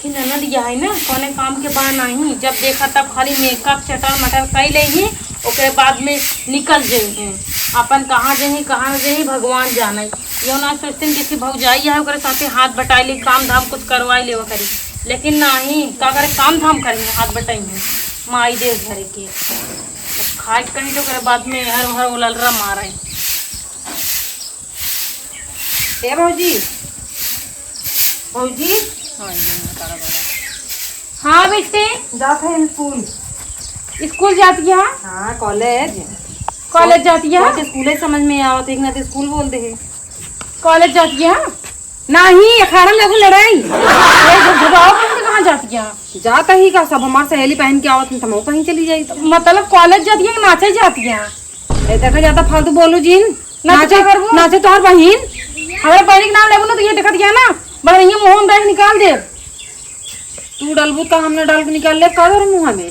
ननद दिया है ना कोने काम के बाद नहीं, जब देखा तब खाली मेकअप चटर मटर कर ले ही, ओके बाद में निकल जाए अपन कहाँ जाही कहाँ जाही भगवान जाने। यो ना सोचते किसी भौजाई है ओकरे साथे हाथ बटाई ले काम धाम कुछ करवाई ले करी, लेकिन नहीं का करे काम धाम करेंगे हाथ बटाई माई देश भरे के खाए कहीं तो करे बाद में हर हर उलरा मारे। ए भौजी भौजी हाँ बेटे जात है स्कूल स्कूल जाती है। हाँ कॉलेज कॉलेज जाती है। स्कूल ही समझ में आवत एक ना तो स्कूल बोलते हैं। कॉलेज जाती है नहीं अखाड़ा लगू लड़ाई कहाँ जाती है। जाता ही का सब हमार सहेली पहन के आवत हम कहीं चली जाई तो मतलब कॉलेज जाती है कि नाचे जाती है। ए देखा जाता फालतू बोलू जीन नाचे करबो नाचे तोहर बहिन हमारे बहन के नाम लेबो ना तो ये दिखत गया ना बड़ा ये मोहन दाई निकाल दे। तू डलबू का हमने डाल के निकाल ले का मुँह में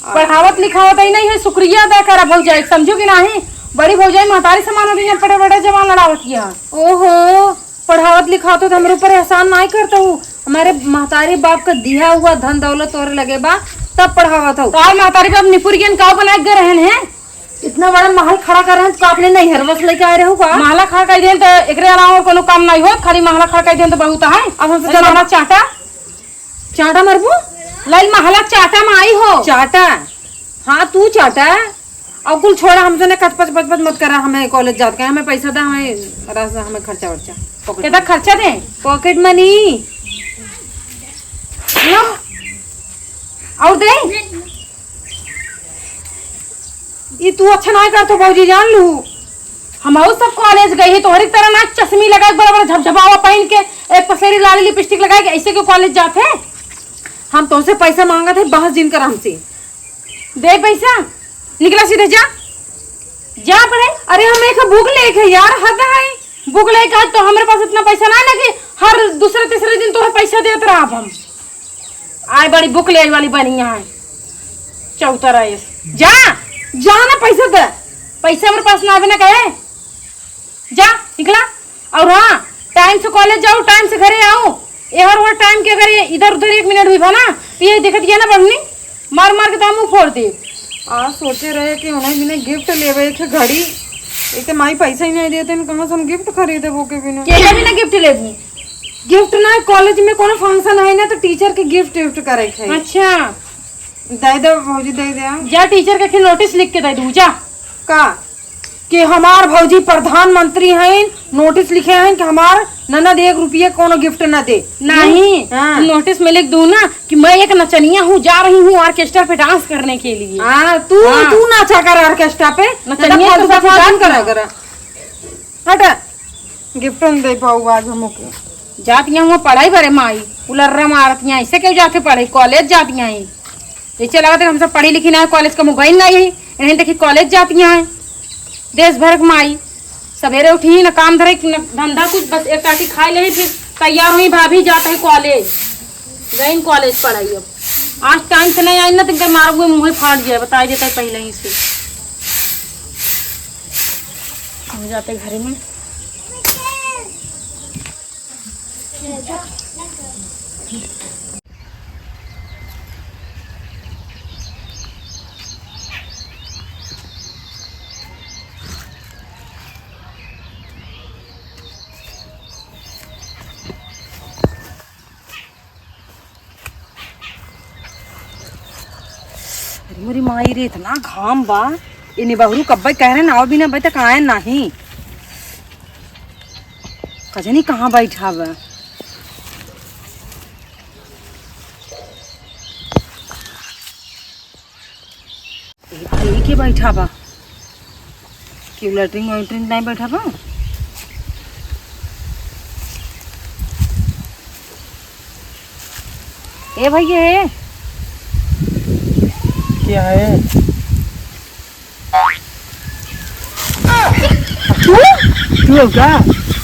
पढ़ावत लिखावत ही नहीं है, शुक्रिया अदा करा भौजाई समझो कि नहीं। बड़ी भौजाई महतारी समान होती है, बड़े बड़े जवान लड़ावत किया। ओहो पढ़ावत लिखावत तो हमारे ऊपर एहसान नहीं करता हूँ। हमारे महतारी बाप का दिया हुआ धन दौलत तोरे लगे बा तब पढ़ावत हो। तार महतारी बाप निपुर के का बना के रहन है, इतना बड़ा महल खड़ा कर रहे हैं तो आपने नहीं हरवस लेके आए रहे हो का। महला खड़ा कर दें तो एकरे अलावा कोनो काम नहीं हो, खाली महला खड़ा कर दें तो बहुत है। अब हमसे जमाना चाटा चाटा मरबू लाई महला चाटा में आई हो चाटा। हाँ तू चाटा और कुल छोड़ा हमसे ने कचपच पचपच मत करा। हमें कॉलेज जाते हैं, हमें पैसा दा, हमें खर्चा वर्चा कितना खर्चा दे पॉकेट मनी और दे। ये तू अच्छा नहीं कर तो भौजी जान लू। हम सब कॉलेज गई है तोहरी तरह ना चश्मी लगा के बड़ा झपझपावा पहन के एक पसेरी लाल लिपस्टिक लगा के ऐसे क्यों कॉलेज जाते हैं। हम तुमसे पैसा मांगा थे बहस जिन कर हमसे दे पैसा निकला सीधे जा जा पड़े। अरे हम एक बुक लेके यार हद है बुक लेके आज तो हमारे पास इतना पैसा ना कि हर दूसरे तीसरे दिन तो पैसा देते रहा। हम आए बड़ी बुक ले वाली बनी है चौतरा जा जा ना पैसा दे। पैसा हमारे पास ना ना कहे जा निकला। और हाँ टाइम से कॉलेज जाओ टाइम से घरे आओ। यार वो टाइम के अगर इधर उधर 1 मिनट हुई ना तो ये दिखत गया ना बढ़नी मार मार के तो फोड़ दे। आज सोचे रहे कि उन्हें बिना गिफ्ट लेवे थे घड़ी एक माई पैसा ही नहीं देते कहाँ से हम गिफ्ट खरीदे वो के बिना बिना गिफ्ट ले गिफ्ट ना कॉलेज में कोनो फंक्शन है ना तो टीचर के गिफ्ट गिफ्ट करे थे। अच्छा दे दे भौजी दे दे जा टीचर के नोटिस लिख के दे दू जा का कि हमार भौजी प्रधानमंत्री हैं नोटिस लिखे हैं कि हमार ननद 1 रुपया कोनो गिफ्ट न दे। नहीं हाँ। नोटिस में लिख दूं ना कि मैं एक नचनिया हूँ जा रही हूँ ऑर्केस्ट्रा पे डांस करने के लिए। हाँ तू नाचा कर ऑर्केस्ट्रा पे नचनिया तो डांस करा हट गिफ्ट न दे पाऊ आज हमको। जातियाँ हुआ पढ़ाई करे माई उलर्रा मारतियाँ ऐसे क्यों जाके पढ़े कॉलेज जातियाँ ही जैसे लगा था हम सब पढ़ी लिखी ना है कॉलेज का मोबाइल नहीं है इन्हें देखी कॉलेज जातियाँ हैं देश भर माई सवेरे उठी न काम धरे न धंधा कुछ बस एक टाटी खाई ले फिर तैयार हुई भाभी जाते है कॉलेज गई कॉलेज पढ़ाई। अब आज टाइम से नहीं आई ना तो मारोगे मुँह फाट जाए बता देता है पहले ही से हम जाते घर में। मेरी माई रे इतना घाम बा इन्हें बहुरू कब्बे कह रहे ना भी ना भाई तक आए नहीं कजनी कहाँ बैठा बा भाई के बैठा बा क्यों लेटरिंग वेटरिंग नहीं बैठा बा। ए भैया क्या है तू क्या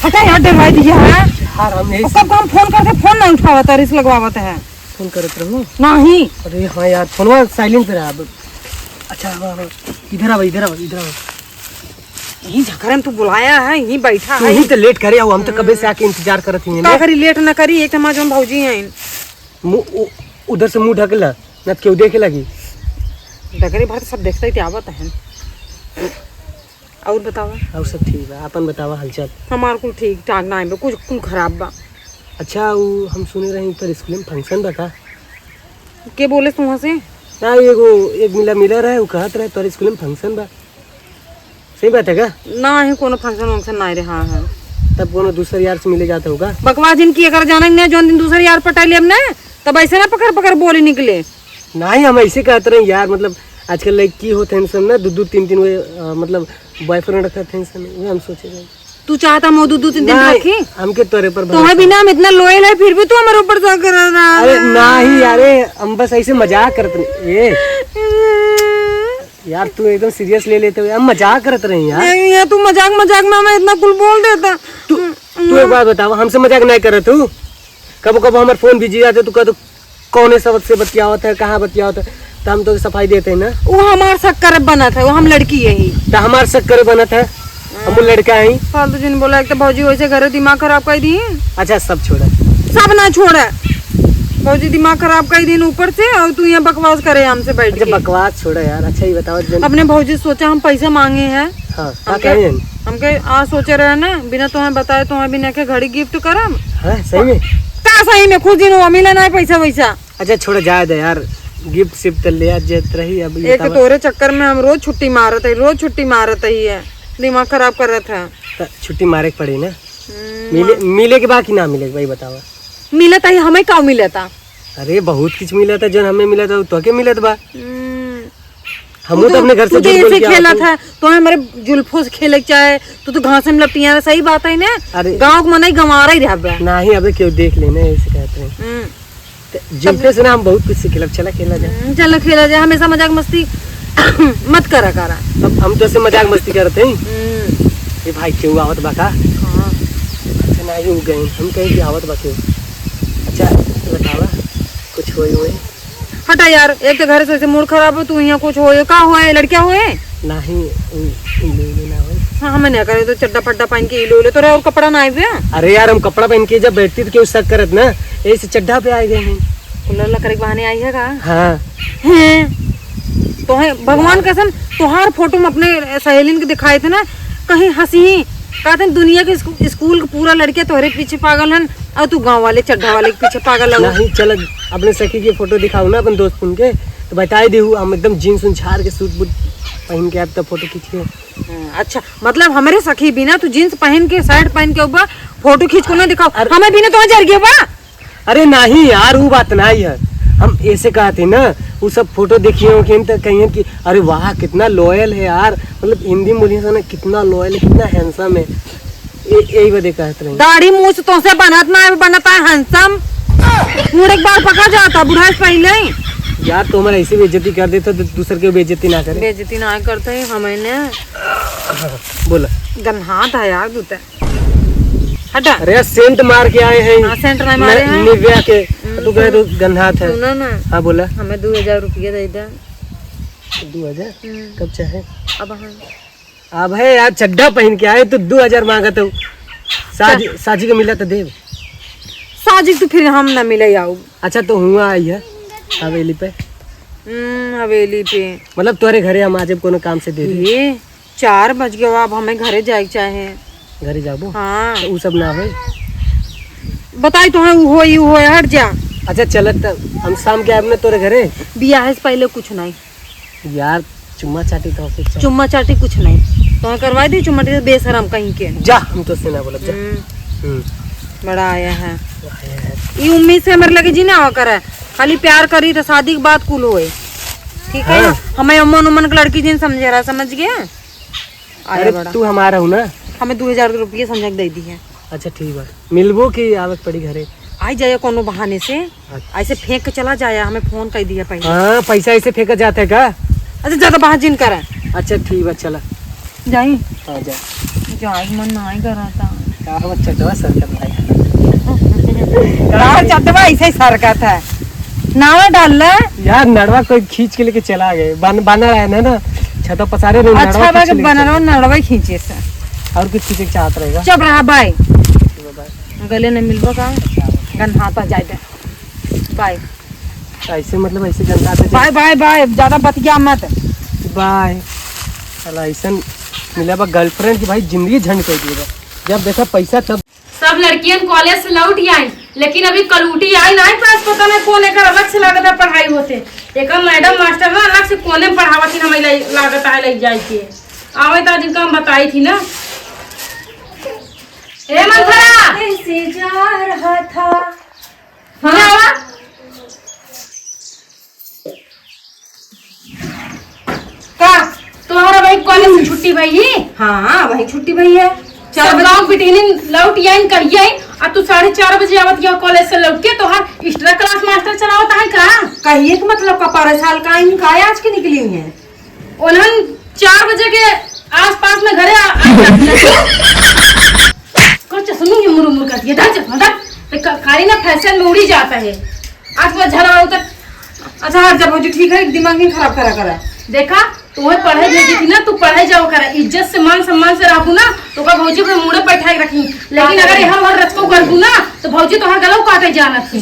हटा यार डरवाई दिया है यार हम यही कब हम फोन करते फोन नहीं उठावता रिस लगवावत है फोन करत रहूं नहीं। अरे हाँ यार फोनवा साइलेंट पे रहा। अच्छा हाँ हाँ इधर आ इधर आ इधर आ यही झकरन तू बुलाया है यही बैठा है यही तो लेट करे हम तो कबे से आके इंतजार करत ही का करी लेट न करी एक हमार जोन भौजी हैं उधर से मुंह ढक ला, न क्यों देखे लगी। डगरे भर सब देखते ही आवत है। और बतावा। और सब ठीक बा, अपन बतावा हालचाल। हमार कुल ठीक ठाक ना है, कुछ कुल खराब बा। अच्छा वो हम सुने रहे पर स्कूल में फंक्शन बा का? के बोले तू वहाँ से? ना एगो एक मिला रहे, वो कहत रहे पर स्कूल में फंक्शन बा, सही बात है का? ना है कोनो फंक्शन वंक्शन ना रहा है। तब कोनो दूसरे यार से मिले जाता होगा। बकवास दिन की अगर जाना नहीं जो दिन दूसरे यार पटाई अब ना, तब ऐसे ना पकड़ पकड़ बोली निकले। नहीं हम ऐसे कहते रहे यार, मतलब आजकल लड़की होते हैं सब ना, 2-2 3-3 वो मतलब बॉयफ्रेंड रखते हैं सब, वो हम सोचे रहे। तू चाहता मैं 2-2 3 दिन रखी? हमके तोरे पर तुम्हें भी ना इतना लोयल है, फिर भी तू हमारे ऊपर जा कर रहा। अरे नहीं अरे हम बस ऐसे मजाक करते ये यार, तू एकदम सीरियस ले लेते हो, हम मजाक करते रहे यार। तू मजाक में हमें इतना कुल बोल देता। तू एक बात बताओ, हमसे मजाक नहीं कर रहे तू? कब कब हमारे फोन बिजी जाते, तू कहते कौन शब्द से बतिया होता है, कहाँ बतिया होता है, तो हम तो सफाई देते हैं ना। वो हमार शक्कर बना था, वो हम लड़की यही तो हमार शक्कर बना था, हम लड़का है। फालतू जिन बोला एक तो भौजी वैसे घर दिमाग खराब कर दी। अच्छा सब छोड़ा, सब ना छोड़ा, भौजी दिमाग खराब कर दी ऊपर से, और तू यहाँ बकवास करे हमसे बैठ के। बकवास छोड़ा यार। अच्छा ये बताओ, अपने भौजी सोचा हम पैसे मांगे हैं। हाँ, हमके आज सोचे रहे ना, बिना तुम्हें बताए तुम्हें बिना के घड़ी गिफ्ट करम। सही में का सही में खुद दिन मिला ना पैसा वैसा। अच्छा छोड़ा जाए दे यार, गिफ्ट सिफ्ट ले जेत रही। अब एक तोरे चक्कर में हम रोज छुट्टी मारत है, दिमाग खराब कर रहा था। छुट्टी मारे के पड़ी ना। मिले के बाद कि ना मिले भाई बतावा। मिला था हमें का मिला था? अरे बहुत कुछ मिला था, जो हमें मिला था तो के मिलत बा। हम तो अपने घर से ऐसे खेला था, तो हमारे जुल्फों से खेले चाहे तो घास में लपटिया। सही बात है ना, गाँव को मना गंवारा ही रहा। नहीं अब क्यों देख लेना ऐसे कहते हैं। जुल्फे से ना हम बहुत कुछ सीखे। चला खेला जाए, चलो खेला जाए, हमेशा मजाक मस्ती मत करा। अब हम तो ऐसे मजाक मस्ती करते हैं। ये भाई क्यों आवत बाका? अच्छा नहीं हो गए हम कहीं की आवत बा क्यों? अच्छा बतावा कुछ हुए? हटा यार, एक तो घर से ऐसे मूड खराब हो, तू यहाँ कुछ होए का होए? लड़कियां होए नहीं ना हो। हाँ हमें नहीं करे तो चड्डा फड्डा पहन के इलो ले तो और कपड़ा ना आए। अरे यार हम कपड़ा पहन के जब बैठती तो क्यों शक करत ना, ऐसे चड्डा पे आए गए हैं। कूलर लकड़ी के बहाने आई है का? हाँ तो है भगवान कसम, तुहार फोटो में अपने सहेलिन के दिखाए थे ना, कहीं हंसी कहते दुनिया के स्कूल के पूरा लड़के तोहरे पीछे पागल हन, और तू गांव वाले चड्ढा वाले के पीछे पागल है। नहीं चल अपने सखी की फोटो दिखाऊ ना अपन दोस्त के, तो बताई देहू हम एकदम जीन्स झाड़ के सूट बूट पहन के अब तब फोटो खींचे। अच्छा मतलब हमारे सखी बिना तू जीन्स पहन के शर्ट पहन के ऊपर फोटो खींच को ना दिखाओ, हमें बिना तो जर गया बा। अरे नहीं यार वो बात नहीं है, हम ऐसे कहते ना वो सब फोटो देखिए तो कहिए कि अरे वाह कितना लॉयल है यार, मतलब हिंदी बोलिए ना कितना लॉयल है, कितना हैंडसम है, यही बात कहते रहे। दाढ़ी मूछ तो से बनता है हैंडसम, मुड़ एक बार पका जाता बुढ़ा से पहले। यार तो हमारा ऐसे बेइज्जती कर देता तो दूसरे के बेइज्जती ना करे। बेइज्जती ना करते हैं हमें। बोला गन्हा था यार दूते हटा। अरे सेंट मार के आए हैं। सेंट नहीं मारे हैं निविया के, तू कहे तो गन्हा था। सुना ना। हाँ बोला। हमें 2000 रुपया दे दे। 2000 कब चाहे? अब है यार चड्ढा पहन के आए तो 2000 मांगा तो साजी को मिला तो देव। साजी तो फिर हम ना मिले आओ। अच्छा तो हुआ आई है हवेली पे। हवेली पे मतलब तुम्हारे घरे हम आज कोनो काम से दे ये 4 बज गए, अब हमें घरे जाए चाहे घरे जाबो। हाँ तो वो सब ना हो बताई तो है वो हट जा। अच्छा चलत हम शाम के आए ना तोरे घरे। बियाह से पहले कुछ नहीं यार, चुम्मा चाटी तो कुछ चुम्मा चाटी कुछ नहीं तो करवा दी। चुम्मा चाटी बेशरम कहीं के जा, हम तो से ना बोलब जा। बड़ा आया है ये उम्मीद से हमारे लगे जी ना करे, खाली प्यार करी तो शादी के बाद कुल होए। ठीक है ना? हमें अमन उमन की लड़की जिन समझ रहा, समझ गया। अरे बड़ा तू हमारा हूँ ना, हमें 2000 रुपये समझ दे दी है। अच्छा ठीक है, मिलबो की आवक पड़ी घरे? आई जाए कोनो बहाने से, ऐसे फेंक के चला जाए, हमें फोन कर दिया पहले। हाँ पैसा ऐसे फेंका जाता है का? अच्छा ज्यादा बाहर जिन करे। अच्छा ठीक है चला जाई। हाँ जा जाई मन ना ही करा था का चटवा सरकत भाई चटवा ऐसे सरकत है नावा डाल ले यार। नड़वा कोई खींच के लेके चला गए, बना है ना छतो पसारे नहीं। अच्छा बात बना नड़वा खींचे से और कुछ खींचे चाहत रहेगा। चुप रहा भाई, गले ने मिलबो का गन्हाता जाए दे बाय ऐसे मतलब ऐसे जनता से बाय बाय बाय, ज्यादा बतिया मत। बाय। साला ऐसा मिला बा गर्लफ्रेंड की भाई जिंदगी झंड कर दिएगा। जब देखा पैसा तब। सब लड़कियां कॉलेज से लौट आई, लेकिन अभी कलूटी आई नहीं पास, पता नहीं कौन एक अलग से लागत है पढ़ाई होते। एक मैडम मास्टर ना अलग से कोने में पढ़ावती हमें लागत है ले जाए के आवे तो जिनका हम बताई थी ना। ए मंथरा कैसे जा रहा था। हाँ का तुम्हारा भाई कॉलेज से छुट्टी भाई? हाँ वही छुट्टी भई है। सब गाँव बिटिनी लौट आई कही आई और तू 4:30 बजे आवत गया कॉलेज से लौट के, तो हर एक्स्ट्रा क्लास मास्टर चलावता है का? कहिए कि मतलब कपारे साल का इनका आज की निकली हुई है। उन्हन 4 बजे के आसपास में घरे कुछ सुनी मुर मुर करती है दाज मतलब खाली ना फैशन में उड़ी जाता है। आज मैं झरा उतर। अच्छा जब मुझे ठीक है, दिमाग नहीं खराब करा देखा तुम्हें पढ़ाई भेजी थी ना, तू पढ़ाई जाओ करा, इज्जत से मान सम्मान से रहू ना तो का भौजी को मुड़े बैठाई रखी। लेकिन अगर यहाँ हर रत को करबू ना तो भौजी तो हर गलौ काटे जाना थी।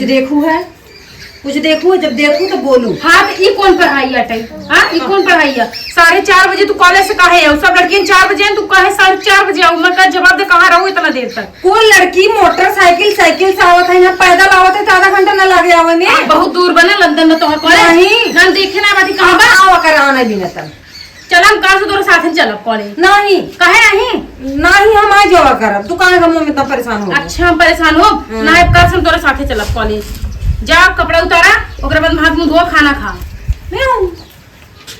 कुछ देखू जब देखू तो बोलू। हाँ तो ई कौन पढ़ाई अटई? हाँ ई कौन पढ़ाई है? 4:30 बजे तू कॉलेज से काहे है? सब लड़कियां 4 बजे हैं, तू काहे 4:30 बजे आऊ? मैं का जवाब दे कहाँ रहूँ इतना देर तक? कोई लड़की मोटरसाइकिल साइकिल से आवत है, यहाँ पैदल आवत है तो आधा घंटा न लगे आवे में। बहुत दूर बने लंदन में तो कॉलेज नहीं। हम देखे ना बाटी कहाँ बा आवा कर आना भी न तब। चल हम कल से तोरे साथ चलब कॉलेज। नहीं कहे नहीं नहीं हम आज जावा करब, तू काहे हम में इतना परेशान हो। अच्छा हम परेशान हो ना, कल से हम तोरे साथे चलब कॉलेज। जा कपड़ा उतारा, ओकरे बाद हाथ मुंह धो, खाना खा।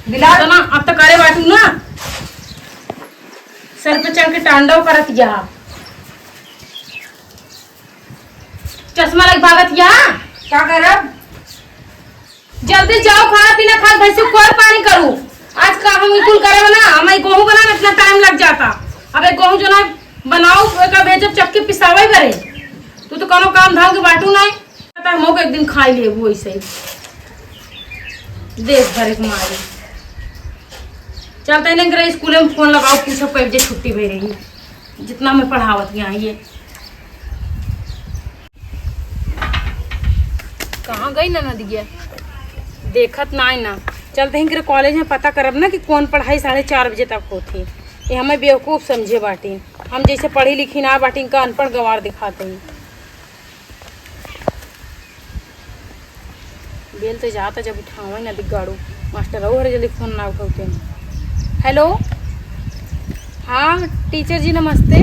दिला तो ना अब तो करे बाटू ना, सर पे चढ़ के तांडव करत या, चश्मा लग भागत या। क्या करब? जल्दी जाओ, खाना पीना खा, भैंसी कोई पानी करूँ। आज का हम इकुल करे ना, हमें गेहूं बनाने में इतना टाइम लग जाता। अब एक गेहूं जो ना बनाओ का भेजब चक्की पिसावे करे, तू तो कोनो काम धाम के बाटू नहीं पता। हम एक दिन खाई ले वो ऐसे ही देश भर के मारे चलते नहीं करे। स्कूल में फोन लगाओ, पूछो कब बजे छुट्टी भई रही, जितना मैं पढ़ावत यहाँ। ये कहाँ गई ना नदिया, देखत ना ना। चलते हैं कॉलेज में पता करब ना कि कौन पढ़ाई 4:30 बजे तक होती। ये हमें बेवकूफ़ समझे बाटी, हम जैसे पढ़ी लिखी ना बाटी का अनपढ़ गंवार दिखाते हैं। बेल तो जाता जब उठावे ना दिगाड़ू मास्टर हो जल्दी फोन ना उठाते हैं। हेलो हाँ टीचर जी नमस्ते।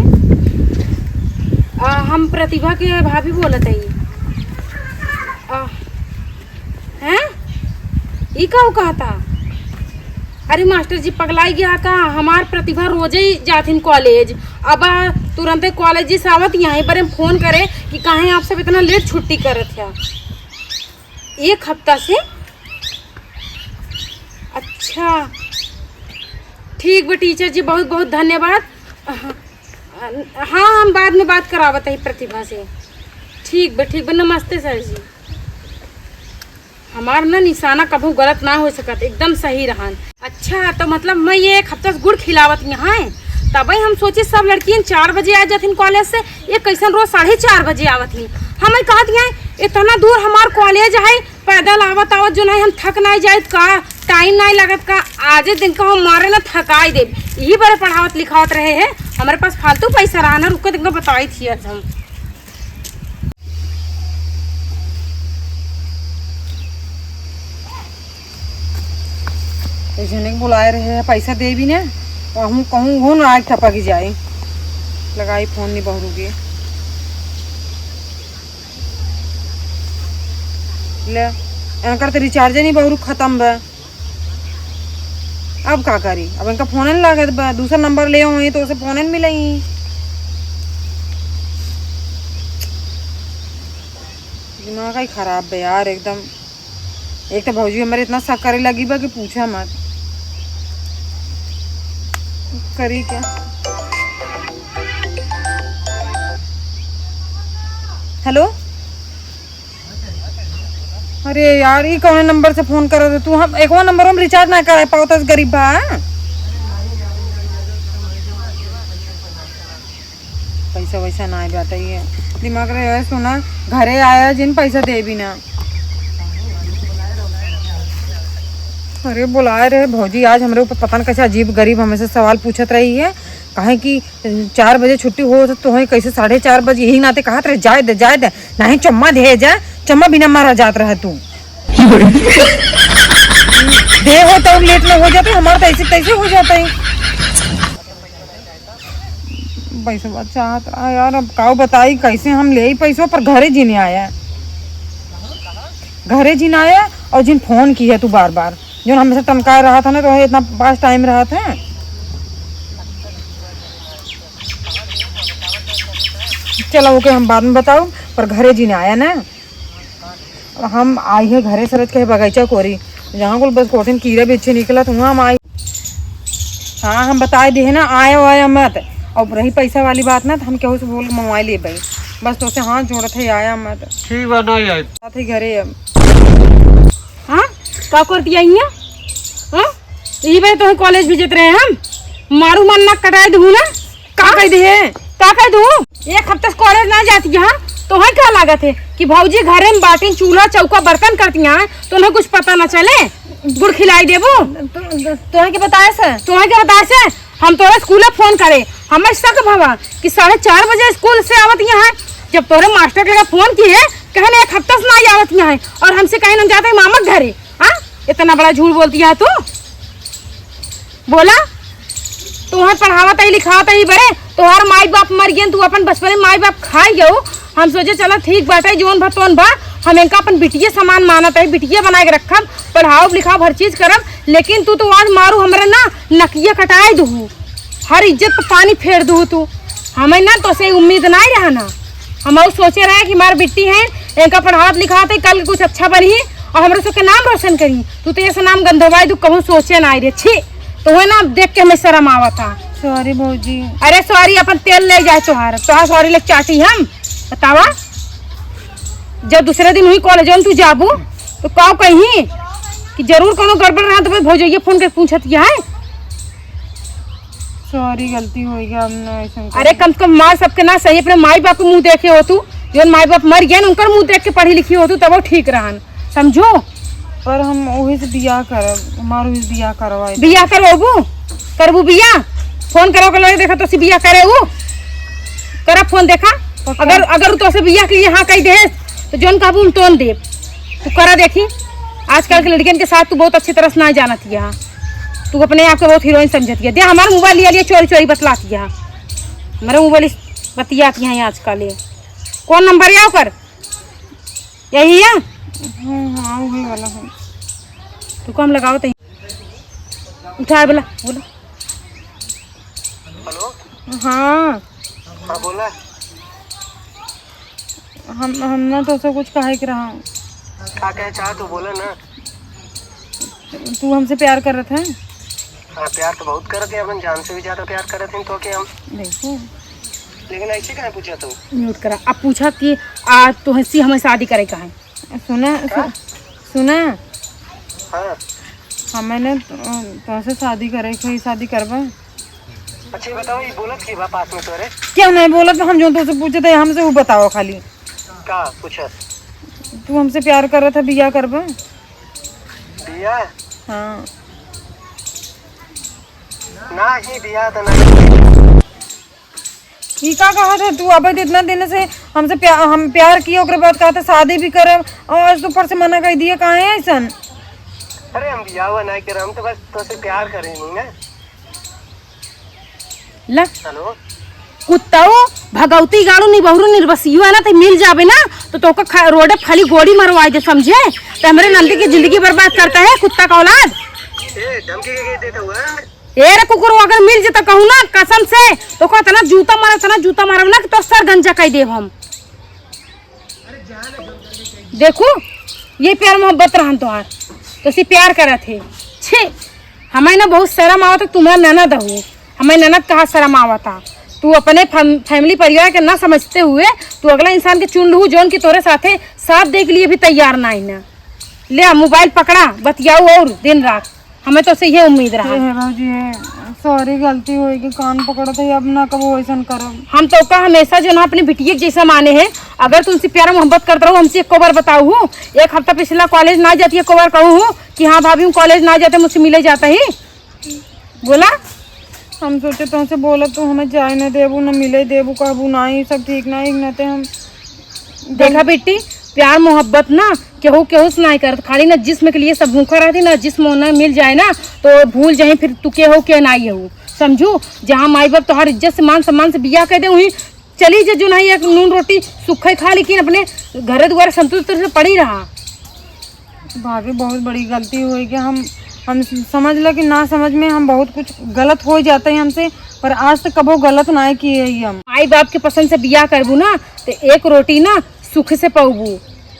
हम प्रतिभा के भाभी बोलत है। हैं ई का कहा था? अरे मास्टर जी पगलाई गया का, हमार प्रतिभा रोजे ही जाथिन कॉलेज। अब तुरंत कॉलेज जी सावत यहाँ पर हम फोन करे कि काहे आप सब इतना लेट छुट्टी करत है? 1 हफ्ता से? अच्छा ठीक बा टीचर जी, बहुत बहुत धन्यवाद। हाँ हम बाद में बात करावत है प्रतिभा से। ठीक बा नमस्ते सर जी। हमार ना निशाना कभी गलत ना हो सकत, एकदम सही रहा। अच्छा तो मतलब मैं ये 1 हफ्ता से गुड़ खिलावत यहाँ है, तब हम सोचे सब लड़कियां 4 बजे आ जाती कॉलेज से, ये कैसन रोज 4:30 बजे आवत ही। हमें कहत हैं इतना दूर हमार कॉलेज है, पैदल आवत आवत जो नहीं हम थक नहीं जाए का, टाइम नहीं लगत का। आज दिन का हम मारे ना थकाई दे, यही बारे पढ़ावत लिखावत रहे हैं। हमारे पास फालतू पैसा रहा ना, रुको दिन बताई थी आज हम। बुलाए रहे पैसा दे भी ना, कहूँ कहूँ हो ना आज टपक जाए। लगाई फोन नहीं बहुरूगी ले एकर तो रिचार्ज नहीं बहुरू खत्म बा। अब का करी? अब इनका फोन नहीं लागत बा, दूसरा नंबर ले हुई तो उसे फोन नहीं मिली। दिमाग ही खराब बे यार एकदम। एक तो भौजी हमारे इतना शक करे लगी बा कि पूछा मत। करी क्या? हेलो अरे यार ये कौन नंबर से फोन कर रहे तू? हम एक नंबर में रिचार्ज ना करा पाओ तो गरीब बा। पैसा वैसा ना बात है, दिमाग रहे सुना घरे आया जिन पैसा दे भी ना। अरे बुलाए रहे भौजी, आज हमारे ऊपर पता नहीं कैसे अजीब गरीब हमें से सवाल पूछत रही है। कहे कि 4 बजे छुट्टी हो तो है कैसे 4:30 बजे यही नाते कहा रहे जाए दे नहीं चम्मा दे जा, चम्मा बिना मारा जात रहा तू दे हो तो लेट में हो जाते, हमारा तो ऐसे तैसे हो जाता है। पैसा चाहत रहा यार, अब काऊ बताई कैसे हम ले पैसों पर घरे जीने आया, घरे जीने आया और जिन फोन की है तू बार बार जो हमेशा टमका रहा था ना, तो इतना पास टाइम रहा था। चलो ओके हम बाद में बताओ, पर घरे जीने आया ना, हम आई है घरे सरज के बगीचा कोरी जहाँ को बस कोठिन कीड़े बीछे निकला तो वहाँ हम आई। हाँ हम बताए दिए ना, आया मत। और रही पैसा वाली बात ना, तो हम केहू से बोल मोबाइल ले भाई, बस तो से हाथ जोड़त है, आया मत। ठीक बा नहीं आई थे घरे अब। हाँ का करती आई है? हाँ यही बार तो कॉलेज भेजत रहे हम, मारू मन ना कटाए दूँ ना, का कह दिए का कह दूँ? एक हफ्ते से कॉलेज ना जाती है तो है क्या लागत है कि भौजी घरे में बाटी चूल्हा चौका बर्तन करती हैं तो उन्हें कुछ पता ना चले, गुड़ खिलाई देबो तो के बताए से, हम तोरे स्कूल फोन करे, हमें शक भवा कि 4:30 बजे स्कूल से आवत यहाँ, जब तोरे मास्टर के फोन किए कहने एक हफ्ता से ना आवत यहाँ और हमसे कहीं हम जाते मामा घरे। हाँ इतना बड़ा झूठ बोलती है तू, बोला तुम्हें पढ़ावत ही लिखावत ही बड़े, तुम्हार माई बाप मर गए, तू अपन बचपन में माई बाप खाई गयो। हम सोचे चलो ठीक बाटे जोन भा तोन भा, हम इनका अपन बिटिया सामान मानत है, बिटिया बना के रखब, पढ़ाओ लिखाओ हर चीज करब, लेकिन तू तो आज मारू हमारे ना नकिया कटाए दू, हर इज्जत पर पानी फेर दू तू। हमें ना तो से उम्मीद नहीं रहा ना, हम सोचे रहे कि हमारी बिट्टी है इनका पढ़ावत लिखावत है, कल कुछ अच्छा बनी और हमारे सबके नाम रोशन करी, तू तो ऐसा नाम गंधवाई तू कहूँ सोचे ना रे छी, तो है ना देख के हमें शर्म आवा था। सॉरी भौजी। अरे सॉरी अपन तेल ले जाए तोहार सॉरी ले चाटी हम बतावा, जब दूसरे दिन हुई कॉलेज में तू जाबू तो कहो कहीं कि जरूर कोनो गड़बड़ रहा तो भौजैया फोन कर पूछत है। सॉरी गलती हो गया हमने ऐसा। अरे कम से कम माँ सबके ना सही, अपने माई बाप के मुंह देखे हो तू, जो माई बाप मर गए उनका मुंह देख के पढ़ी लिखी हो तू, तब वो ठीक रहन, समझो। पर हम वही से बियाह करब, हमारो इस बियाह करवाए। बियाह करबू बियाह फोन करो के लोग देखा तो सी बियाह करे वो करा फोन देखा, अगर तो से बियाह के लिए हाँ कही दे तो जोन काबू हम तोन दे, तू करा देखी। आजकल के लड़कियन के साथ तू बहुत अच्छी तरह से ना जानत है, तू अपने आप को बहुत हीरोइन समझती है। दे हमारा मोबाइल लिया चोरी चोरी बतलाती है, हमारा मोबाइल बतियाती है आजकल। ये कौन नंबर है ओकर? यही है। हाँ वही वाला है। तू कम लगाओ तो उठाए बोला बोला। हेलो हाँ हाँ बोला। हम ना तो से कुछ कहे के रहा, क्या कहे चाह तो बोला ना। तू हमसे प्यार कर रहा था। हाँ प्यार तो बहुत करते हैं, अपन जान से भी ज्यादा प्यार कर रहे थे तो क्या हम, देखो लेकिन ऐसे कहाँ पूछा तू? म्यूट करा। अब पूछा कि आज तो हंसी हमें शादी करे का है। सुना हाँ हमें ने तुमसे शादी करे, कोई शादी करवा। अच्छा ये बताओ, ये बोलत की बा पास में तोरे? क्या नहीं बोला तो हम जो तुझसे पूछे थे हमसे वो बताओ खाली। का पूछा? तू हमसे प्यार कर रहा था, बियाह करवा। बिया? हाँ ना ही बिया तो नहीं। ये क्या कहा था तू? अब इतना दिन से हमसे हम प्यार किए, ओकरे बाद कहा था शादी भी करे और आज तो ऊपर से मना कर दिया, कहाँ है ऐसा? अरे हम बिया हुआ नहीं कर, हम तो बस तुझसे प्यार करेंगे ना। ला हेलो कुत्ताओ भगवती गाड़ू नहीं बहुरू निर्बसियो है ना, तो मिल जावे ना तो रोड खाली गोड़ी मरवाए दे, समझे? तो हमारे नंदी की जिंदगी बर्बाद करता है कुत्ता का औलाद। ए धमकी के देता हुआ ए रे कुकुर अगर मिल जाता कहूँ ना कसम से तो कहता ना जूता मारब ना तो सर गंजा कह देव हम। देखो ये प्यार मोहब्बत रहन तोहार तो सी प्यार करे थे छे। हमें ना बहुत शर्म आवता, तुम्हारा ननद हो, हमें ननद कहा शर्म आवता। तू अपने फैमिली परिवार के ना समझते हुए तू अगला इंसान के चुन लू जोन की तोरे साथे साथ दे के लिए भी तैयार ना है ना। ले मोबाइल पकड़ा बतियाऊ और दिन रात, हमें तो से ये उम्मीद रहा। जी सॉरी गलती होगी, कान पकड़त है, अब ना कबो ऐसा करब। हम तो का हमेशा जो ना अपनी बिटिया के जैसा माने हैं। अगर तुमसे प्यार मोहब्बत करता रहूँ, हमसे एक बार बताऊ हूँ, एक हफ्ता पिछला कॉलेज ना जाती है, एक बार कहूँ हूँ कि हाँ भाभी हम कॉलेज ना जाते, मुझसे मिले जाता ही बोला। हम सोचे तुमसे बोला तो हमें जाए न देबू न मिले देबू, कहबू नहीं सब ठीक नहीं न हम। देखा बेटी, प्यार मोहब्बत ना केहू केहू से नहीं करत, खाली ना जिस्म के लिए सब भूखा रहती ना, जिस्म ना मिल जाए ना तो भूल जाए फिर तू के हो के नहीं हो। समझू, जहाँ माई बाप तोहार इज्जत से मान सम्मान से बिया कह दे वहीं चली जा, जो नहीं एक नून रोटी सुखा खा, लेकिन अपने घरे द्वारा संतुष्ट से पड़ी रहा। भाभी बहुत बड़ी गलती हुई कि हम समझ ल कि ना समझ में हम बहुत कुछ गलत हो जाते हैं हमसे, पर आज तक कबो गलत ना किए ही हम। माई बाप के पसंद से बिया करबू ना तो एक रोटी ना सुख से पौबू,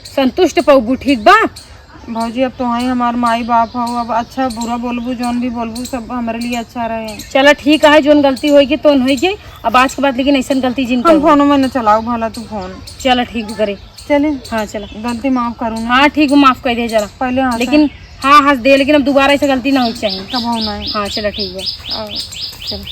संतुष्ट पौबू, ठीक बा। भौजी अब तो हाँ हमार माई बाप हो, अब अच्छा बुरा बोलबू जौन भी बोलबू सब हमारे लिए अच्छा रहे। चला ठीक है, जोन गलती होगी तो होगी, अब आज के बाद लेकिन ऐसा गलती जिन हम फोन में न चलाओ भला तू फोन। चला ठीक करे, चले हाँ चला, गलती माफ करूँ ना। हाँ ठीक है, माफ कर दे जरा पहले हाँ लेकिन, हाँ हंस दे, लेकिन अब दोबारा ऐसे गलती ना होनी चाहिए। कब होना है। हाँ चलो ठीक है, चलो।